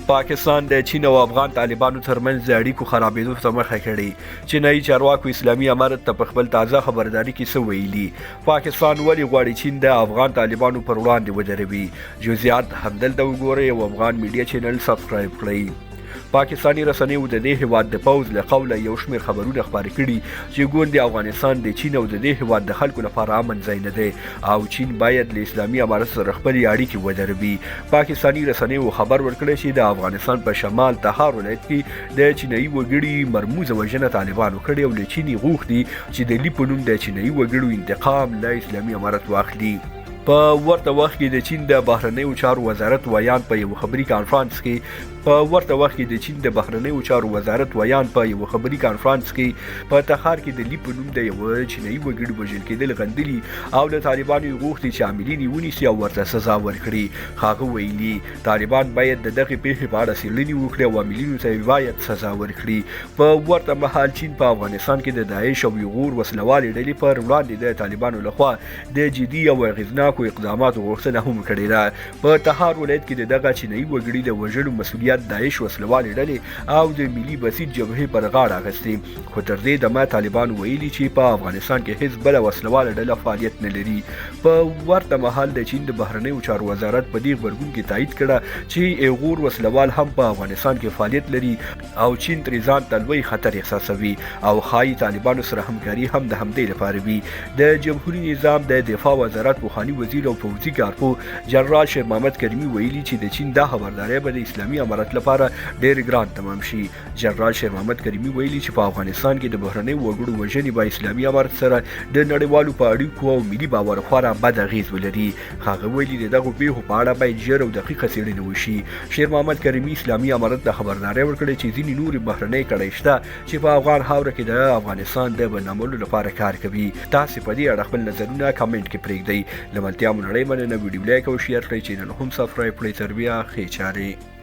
پاکستان د چین او افغان طالبانو ترمنځ د اړیکو خرابېدو ته مخه کړې. چینایي چارواکو اسلامي امارت ته په خپل تازه خبرداري کې څه ویلي؟ پاکستان ولې غواړي چین د افغان طالبانو پر وړاندې ودروي؟ جزئیات همدلته وګورئ او افغان میډیا چینل سبسکرایب کړئ. پاکستانی رسنیو د دې هیواد د پوځ له قوله یو شمېر خبرونه خپاره کړي چې ګوند افغانستان د چین او د دې هیواد د خلکو لپاره امن ځای نه دی او چین باید له اسلامي امارت سره خپلې اړیکې ودروي. پاکستانی رسنیو خبر ورکړی چې د افغانستان په شمال تخار ولایت کې د چینایي وګړي مرموزه وژنه طالبانو کړې او له چین یې غوښتي چې د لي په نوم د چینایي وګړو انتقام له اسلامي امارت واخلي. په ورته وخت کې د چین د بهرنیو چارو وزارت ویان په یو خبري کانفرنس کې په تخار کې د لي په نوم د یو چینایي وګړي وژل کېدل غندلي او له طالبانو یې غوښتي چې عاملین یې ونیسي او ورته سزا ورکړي. هغه ویلي طالبان باید د دغې پیښې په اړه څېړنې وکړي او عاملینو ته باید سزا ورکړي. په ورته مهال چین په افغانستان کې د داعش او یغور وسلوالې ډلې پر وړاندې د طالبانو لخوا د جدي او اغېزناکو اقداماتو غوښتنه هم کړې ده. په تخار ولایت کې د دغه چینایي وګړي د وژلو مسؤلیت داعش وسلوالې ډلې او د ملي بسیط جبهې پر غاړه اخیستې، خو تر دې دمه طالبان ویلي چې په افغانستان کې هیڅ بله وسلواله ډله فعالیت نه لري. په ورته مهال د چین د بهرنیو چارو وزارت په دې غبرګون کې تایید کړه چې ایغور وسلوال هم په افغانستان کې فعالیت لري او چین ترې ځان ته لوی خطر احساسوي او ښایي طالبانو سره همکاري هم د همدې لپاره وي. د جمهوري نظام د دفاع وزارت پخواني وزیر او پوځي کارپو جنرال شیر محمد کریمي ویلي چې د چین دا خبرداری به د اسلامي امارت لپاره ډېر ګران تمام شي. جنرال شیر محمد کریمي ویلي چې په افغانستان کې د بهرنیو وګړو وژنې به اسلامي امارت سره د نړیوالو په اړیکو او ملي باور خورا بد اغېز ولري. هغه ویلي د دغو پیښو په اړه باید ژر او دقیقه څېړنه وشي. شیر محمد کریمي اسلامي امارت ته خبرداری ورکړې چې ځینې نورې بهرنۍ کړۍ شته چې په افغان خاوره کې د افغانستان د بدنامولو لپاره کار کوي. تاسې په دې اړه خپل نظرونه کمنټ کې پرېږدئ. له ملتیا مو نړۍ مننه. ویډیو لایک او شیر کړئ، چینل هم سبسکرایب کړئ. تر بیا ښې چارې.